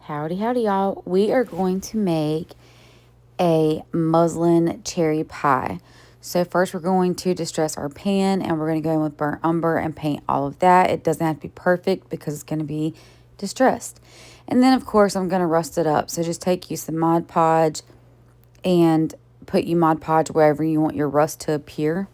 Howdy, howdy, y'all. We are going to make a muslin cherry pie. So first we're going to distress our pan and we're going to go in with burnt umber and paint all of that. It doesn't have to be perfect because it's going to be distressed. And then of course I'm going to rust it up. So just take you some Mod Podge and put you Mod Podge wherever you want your rust to appear.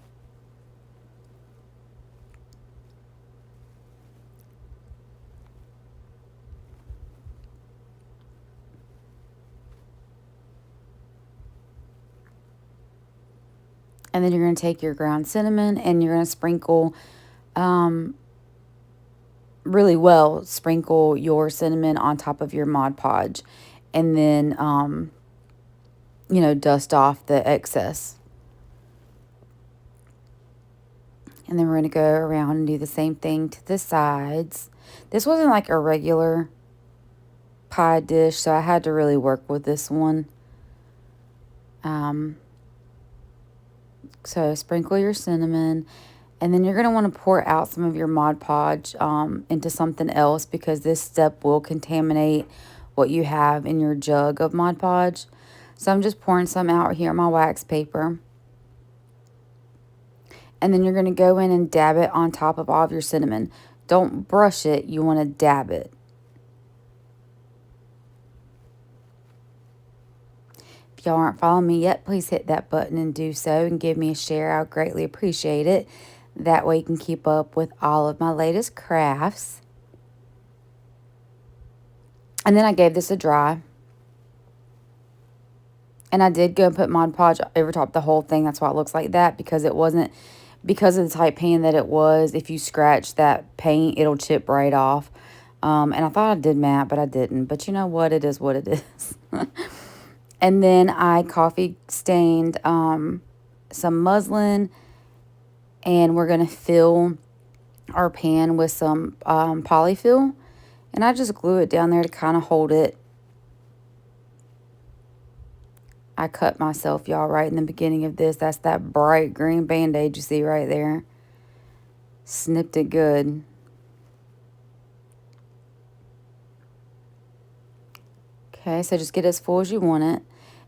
And then you're going to take your ground cinnamon and you're going to sprinkle really well, sprinkle your cinnamon on top of your Mod Podge. And then, dust off the excess. And then we're going to go around and do the same thing to the sides. This wasn't like a regular pie dish, so I had to really work with this one. So sprinkle your cinnamon, and then you're going to want to pour out some of your Mod Podge into something else because this step will contaminate what you have in your jug of Mod Podge. So I'm just pouring some out here on my wax paper. And then you're going to go in and dab it on top of all of your cinnamon. Don't brush it, you want to dab it. If y'all aren't following me yet, please hit that button and do so and give me a share. I would greatly appreciate it. That way you can keep up with all of my latest crafts. And then I gave this a dry. And I did go and put Mod Podge over top the whole thing. That's why it looks like that, because it wasn't, because of the type pan that it was, if you scratch that paint, it'll chip right off. And I thought I did matte, but I didn't. But you know what? It is what it is. And then I coffee stained some muslin. And we're going to fill our pan with some polyfill. And I just glue it down there to kind of hold it. I cut myself, y'all, right in the beginning of this. That's that bright green Band-Aid you see right there. Snipped it good. Okay, so just get as full as you want it.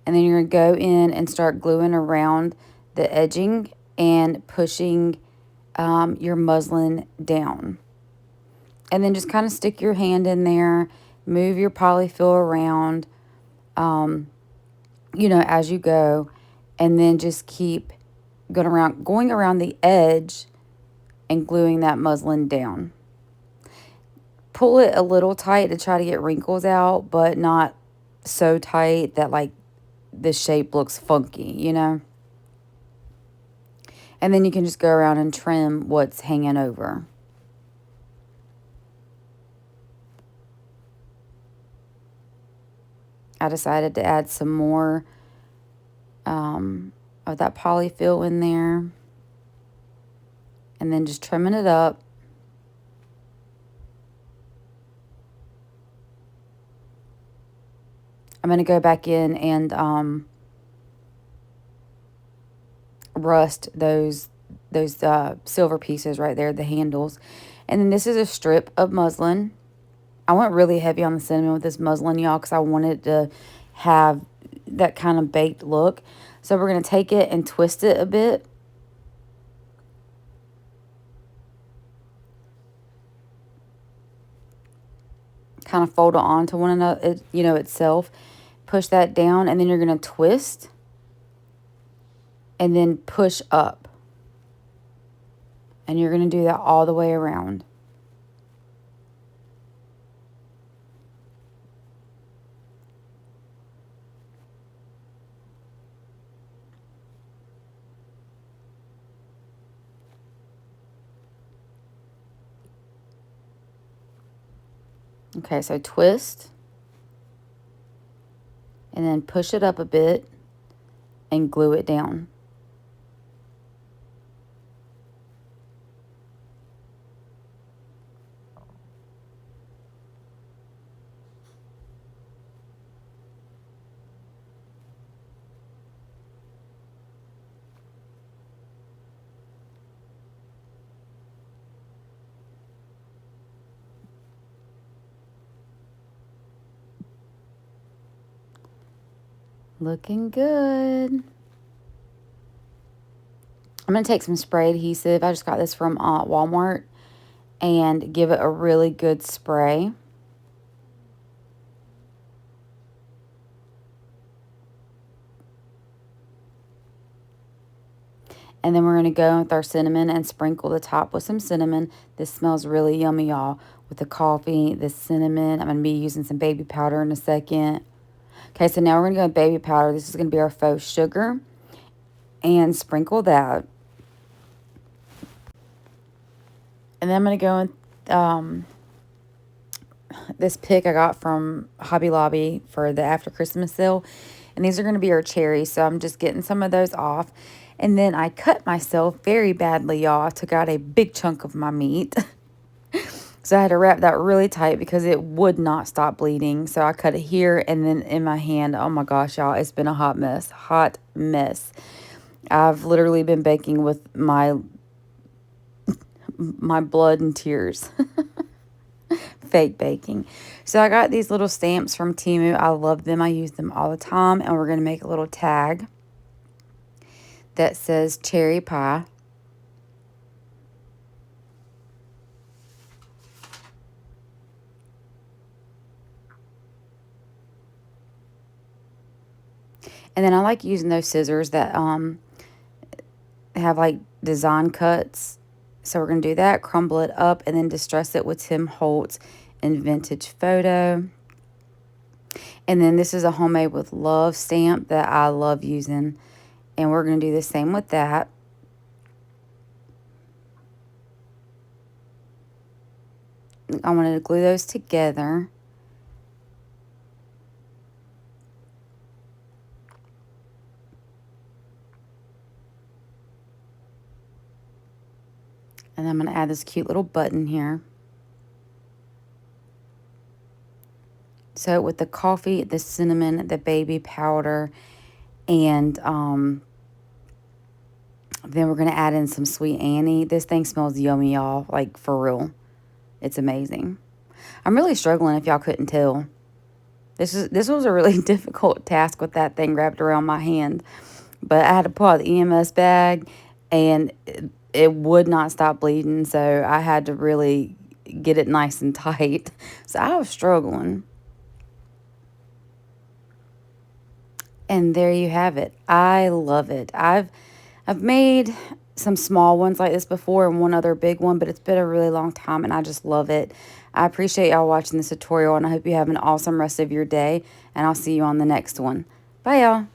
And then you're going to go in and start gluing around the edging and pushing your muslin down. And then just kind of stick your hand in there. Move your polyfill around, as you go. And then just keep going around the edge and gluing that muslin down. Pull it a little tight to try to get wrinkles out, but not so tight that like the shape looks funky, And then you can just go around and trim what's hanging over. I decided to add some more of that polyfill in there. And then just trimming it up. I'm going to go back in and rust those silver pieces right there, the handles. And then this is a strip of muslin. I went really heavy on the cinnamon with this muslin, y'all, because I wanted to have that kind of baked look. So we're going to take it and twist it a bit. Kind of fold it onto one another, itself. Push that down, and then you're going to twist. And then push up. And you're going to do that all the way around. Okay, so twist. And then push it up a bit and glue it down. Looking good. I'm going to take some spray adhesive. I just got this from Walmart, and give it a really good spray. And then we're going to go with our cinnamon and sprinkle the top with some cinnamon. This smells really yummy, y'all. With the coffee, the cinnamon. I'm going to be using some baby powder in a second. Okay, so now we're going to go with baby powder. This is going to be our faux sugar. And sprinkle that. And then I'm going to go with this pick I got from Hobby Lobby for the after Christmas sale. And these are going to be our cherries. So I'm just getting some of those off. And then I cut myself very badly, y'all. I took out a big chunk of my meat. So I had to wrap that really tight because it would not stop bleeding. So I cut it here and then in my hand. Oh my gosh, y'all. It's been a hot mess. Hot mess. I've literally been baking with my blood and tears. Fake baking. So I got these little stamps from Temu. I love them. I use them all the time. And we're going to make a little tag that says cherry pie. And then I like using those scissors that have like design cuts. So we're going to do that, crumble it up, and then distress it with Tim Holtz and Vintage Photo. And then this is a Homemade with Love stamp that I love using. And we're going to do the same with that. I wanted to glue those together. And I'm going to add this cute little button here. So with the coffee, the cinnamon, the baby powder, and then we're going to add in some Sweet Annie. This thing smells yummy, y'all. Like, for real. It's amazing. I'm really struggling if y'all couldn't tell. This was a really difficult task with that thing wrapped around my hand. But I had to pull out the EMS bag, and it would not stop bleeding. So I had to really get it nice and tight. So I was struggling. And there you have it. I love it. I've made some small ones like this before and one other big one, but it's been a really long time and I just love it. I appreciate y'all watching this tutorial and I hope you have an awesome rest of your day, and I'll see you on the next one. Bye, y'all.